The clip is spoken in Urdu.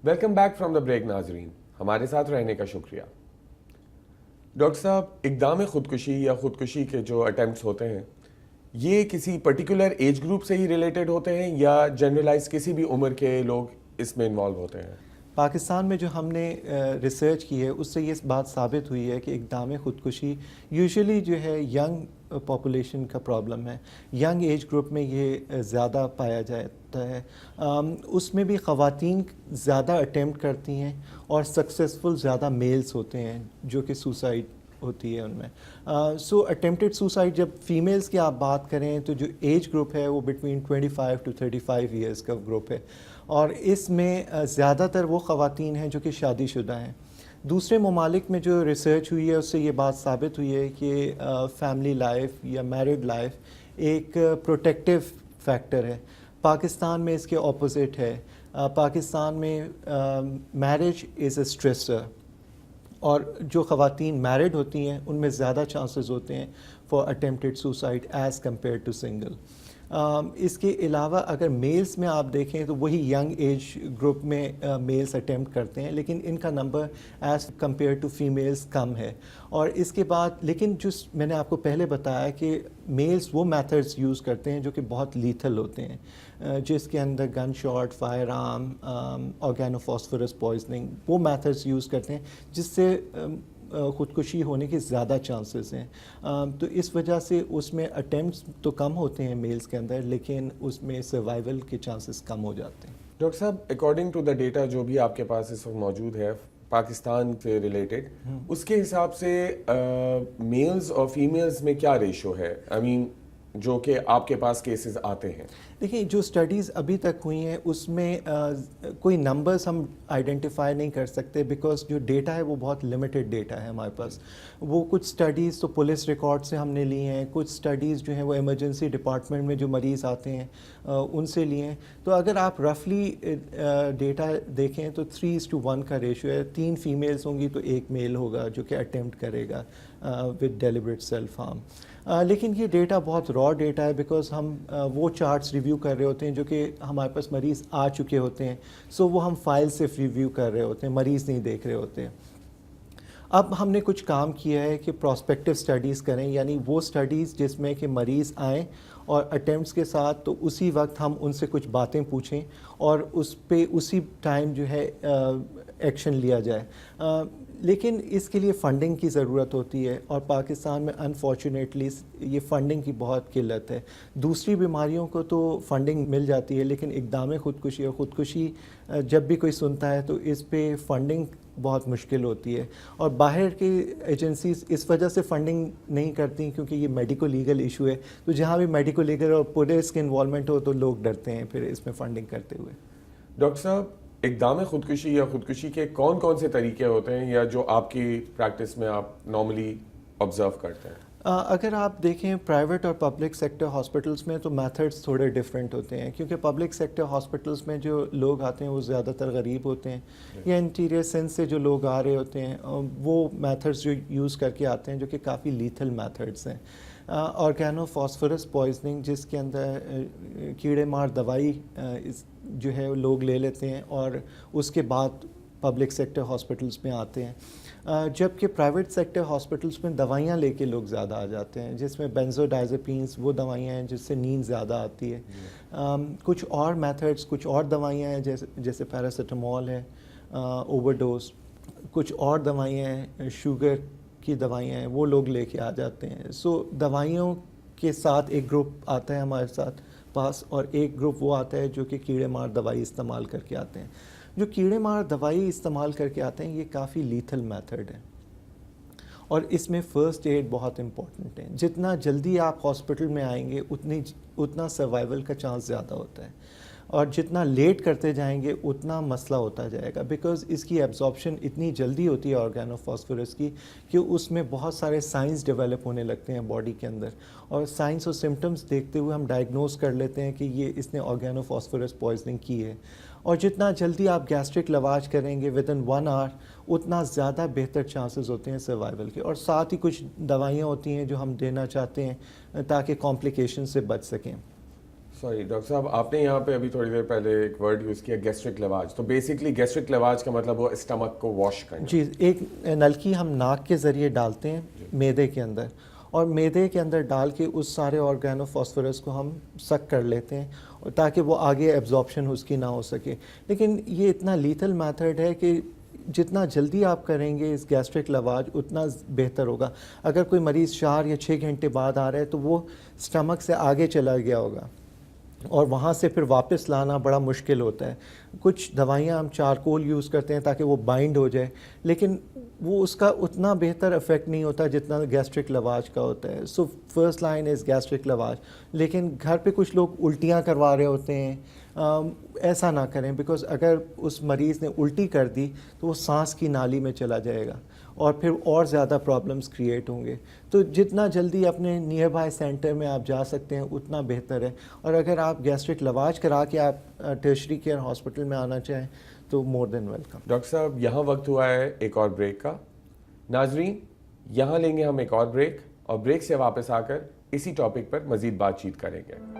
Welcome back from the break ناظرین، ہمارے ساتھ رہنے کا شکریہ۔ ڈاکٹر صاحب، اقدام خودکشی یا خودکشی کے جو اٹیمپٹس ہوتے ہیں یہ کسی پرٹیکولر ایج گروپ سے ہی ریلیٹڈ ہوتے ہیں یا جنرلائز کسی بھی عمر کے لوگ اس میں انوالو ہوتے ہیں؟ پاکستان میں جو ہم نے ریسرچ کی ہے اس سے یہ بات ثابت ہوئی ہے کہ اقدام خودکشی یوزلی جو ہے ینگ پاپولیشن کا پرابلم ہے، ینگ ایج گروپ میں یہ زیادہ پایا جاتا ہے۔ اس میں بھی خواتین زیادہ اٹیمپٹ کرتی ہیں اور سکسیزفل زیادہ میلز ہوتے ہیں جو کہ سوسائڈ ہوتی ہے ان میں۔ سو اٹیمپٹڈ سوسائڈ جب فیمیلز کی آپ بات کریں تو جو ایج گروپ ہے وہ بٹوین 25 to 35 ایئرس کا گروپ ہے، اور اس میں زیادہ تر وہ خواتین ہیں جو کہ شادی شدہ ہیں۔ دوسرے ممالک میں جو ریسرچ ہوئی ہے اس سے یہ بات ثابت ہوئی ہے کہ فیملی لائف یا میرڈ لائف ایک پروٹیکٹیو فیکٹر ہے۔ پاکستان میں اس کے اپوزٹ ہے، پاکستان میں میرج از اے اسٹریسر، اور جو خواتین میرڈ ہوتی ہیں ان میں زیادہ چانسز ہوتے ہیں for attempted suicide as compare to single. اس کے علاوہ اگر میلز میں آپ دیکھیں تو وہی ینگ ایج گروپ میں میلز اٹیمپٹ کرتے ہیں، لیکن ان کا number as compare to females کم ہے۔ اور اس کے بعد لیکن جو میں نے آپ کو پہلے بتایا کہ میلز وہ میتھڈز یوز کرتے ہیں جو کہ بہت لیتھل ہوتے ہیں، جس کے اندر گن شاٹ، فائر آرم، آرگینو فاسفورس پوائزننگ، وہ میتھڈز یوز کرتے ہیں جس سے خودکشی ہونے کے زیادہ چانسز ہیں۔ تو اس وجہ سے اس میں اٹیمپٹس تو کم ہوتے ہیں میلز کے اندر، لیکن اس میں سروائیول کے چانسز کم ہو جاتے ہیں۔ ڈاکٹر صاحب، اکارڈنگ ٹو دا ڈیٹا جو بھی آپ کے پاس اس وقت موجود ہے پاکستان سے ریلیٹڈ، اس کے حساب سے میلز اور فیمیلز میں کیا ریشو ہے، آئی مین جو کہ آپ کے پاس کیسز آتے ہیں؟ دیکھیں، جو اسٹڈیز ابھی تک ہوئی ہیں اس میں کوئی نمبرز ہم آئیڈینٹیفائی نہیں کر سکتے، بیکاز جو ڈیٹا ہے وہ بہت لمیٹڈ ڈیٹا ہے ہمارے پاس۔ وہ کچھ اسٹڈیز تو پولیس ریکارڈ سے ہم نے لی ہیں، کچھ اسٹڈیز جو ہیں وہ ایمرجنسی ڈپارٹمنٹ میں جو مریض آتے ہیں ان سے لیے ہیں۔ تو اگر آپ رفلی ڈیٹا دیکھیں تو 3:1 کا ریشو ہے، 3 فیمیلز ہوں گی تو 1 میل ہوگا جو کہ اٹیمپٹ کرے گا ود ڈیلیبریٹ سیلف ہارم۔ لیکن یہ ڈیٹا بہت را ڈیٹا ہے، بیکاز ہم وہ چارٹس ریویو کر رہے ہوتے ہیں جو کہ ہمارے پاس مریض آ چکے ہوتے ہیں، سو وہ ہم فائل سے ریویو کر رہے ہوتے ہیں، مریض نہیں دیکھ رہے ہوتے۔ اب ہم نے کچھ کام کیا ہے کہ پراسپیکٹیو اسٹڈیز کریں، یعنی وہ اسٹڈیز جس میں کہ مریض آئیں اور اٹیمپٹس کے ساتھ، تو اسی وقت ہم ان سے کچھ باتیں پوچھیں اور اس پہ اسی ٹائم جو ہے ایکشن لیا جائے۔ لیکن اس کے لیے فنڈنگ کی ضرورت ہوتی ہے، اور پاکستان میں انفارچونیٹلی یہ فنڈنگ کی بہت قلت ہے۔ دوسری بیماریوں کو تو فنڈنگ مل جاتی ہے، لیکن اقدام خودکشی اور خودکشی جب بھی کوئی سنتا ہے تو اس پہ فنڈنگ بہت مشکل ہوتی ہے، اور باہر کی ایجنسیز اس وجہ سے فنڈنگ نہیں کرتی کیونکہ یہ میڈیکو لیگل ایشو ہے، تو جہاں بھی میڈیکو لیگل اور پولیس کے انوالومنٹ ہو تو لوگ ڈرتے ہیں پھر اس میں فنڈنگ کرتے ہوئے۔ ڈاکٹر صاحب، اقدام خودکشی یا خودکشی کے کون کون سے طریقے ہوتے ہیں یا جو آپ کی پریکٹس میں آپ نارملی آبزرو کرتے ہیں؟ اگر آپ دیکھیں پرائیویٹ اور پبلک سیکٹر ہاسپٹلس میں تو میتھڈس تھوڑے ڈفرینٹ ہوتے ہیں، کیونکہ پبلک سیکٹر ہاسپٹلس میں جو لوگ آتے ہیں وہ زیادہ تر غریب ہوتے ہیں، یا انٹیریئر سینس سے جو لوگ آ رہے ہوتے ہیں وہ میتھڈس جو یوز کر کے آتے ہیں جو کہ کافی لیتھل میتھڈس ہیں۔ آرگینو فاسفورس پوائزننگ، جس کے اندر کیڑے مار دوائی جو ہے لوگ لے لیتے ہیں اور اس کے بعد پبلک سیکٹر ہاسپٹلس میں آتے ہیں، جبکہ پرائیویٹ سیکٹر ہاسپٹلس میں دوائیاں لے کے لوگ زیادہ آ جاتے ہیں، جس میں بینزوڈائزپینس وہ دوائیاں ہیں جس سے نیند زیادہ آتی ہے۔ کچھ اور میتھڈس، کچھ اور دوائیاں ہیں جیسے پیراسیٹامول ہے، اوور ڈوز، کچھ اور دوائیاں ہیں، شوگر کی دوائیاں ہیں، وہ لوگ لے کے آ جاتے ہیں۔ سو دوائیوں کے ساتھ ایک گروپ آتا ہے ہمارے ساتھ پاس، اور ایک گروپ وہ آتا ہے جو کہ کیڑے مار دوائی استعمال کر کے آتے ہیں۔ جو کیڑے مار دوائی استعمال کر کے آتے ہیں یہ کافی لیتھل میتھڈ ہے، اور اس میں فرسٹ ایڈ بہت امپورٹنٹ ہے۔ جتنا جلدی آپ ہاسپٹل میں آئیں گے اتنا سروائیول کا چانس زیادہ ہوتا ہے، اور جتنا لیٹ کرتے جائیں گے اتنا مسئلہ ہوتا جائے گا، بیکاز اس کی ایبزارپشن اتنی جلدی ہوتی ہے آرگینو فاسفورس کی کہ اس میں بہت سارے سائنس ڈیولپ ہونے لگتے ہیں باڈی کے اندر، اور سائنس اور سمٹمز دیکھتے ہوئے ہم ڈائگنوز کر لیتے ہیں کہ یہ اس نے آرگینو فاسفورس پوائزننگ کی ہے۔ اور جتنا جلدی آپ گیسٹرک لواج کریں گے ودن 1 hour اتنا زیادہ بہتر چانسز ہوتے ہیں سروائیول کے، اور ساتھ ہی کچھ دوائیاں ہوتی ہیں جو ہم دینا چاہتے ہیں تاکہ کمپلیکیشن سے بچ سکیں۔ سوری ڈاکٹر صاحب، آپ نے یہاں پہ ابھی تھوڑی دیر پہلے ایک ورڈ یوز کیا گیسٹرک لیواج. تو بیسکلی گیسٹرک لیواج کا مطلب وہ اسٹمک کو واش کرنا. جی، ایک نلکی ہم ناک کے ذریعے ڈالتے ہیں معدے کے اندر، اور معدے کے اندر ڈال کے اس سارے آرگینو فاسفورس کو ہم سک کر لیتے ہیں تاکہ وہ آگے ایبزارپشن اس کی نہ ہو سکے. لیکن یہ اتنا لیتھل میتھڈ ہے کہ جتنا جلدی آپ کریں گے اس گیسٹرک لیواج اتنا بہتر ہوگا. اگر کوئی مریض 4 یا 6 گھنٹے بعد آ رہا ہے تو وہ اسٹمک سے آگے چلا گیا ہوگا اور وہاں سے پھر واپس لانا بڑا مشکل ہوتا ہے. کچھ دوائیاں ہم چارکول یوز کرتے ہیں تاکہ وہ بائنڈ ہو جائے، لیکن وہ اس کا اتنا بہتر افیکٹ نہیں ہوتا جتنا گیسٹرک لیواج کا ہوتا ہے. So first line is gastric lavage. لیکن گھر پہ کچھ لوگ الٹیاں کروا رہے ہوتے ہیں، ایسا نہ کریں، بیکاز اگر اس مریض نے الٹی کر دی تو وہ سانس کی نالی میں چلا جائے گا اور پھر اور زیادہ پرابلمس کریٹ ہوں گے. تو جتنا جلدی اپنے نیئر بائی سینٹر میں آپ جا سکتے ہیں اتنا بہتر ہے. اور اگر آپ گیسٹرک لیواج کرا کے آپ ٹرشری کیئر ہاسپٹل میں آنا چاہیں تو مور دین ویلکم. ڈاکٹر صاحب یہاں وقت ہوا ہے ایک اور بریک کا. ناظرین یہاں لیں گے ہم ایک اور بریک، اور بریک سے واپس آ کر اسی ٹاپک پر مزید بات چیت کریں گے.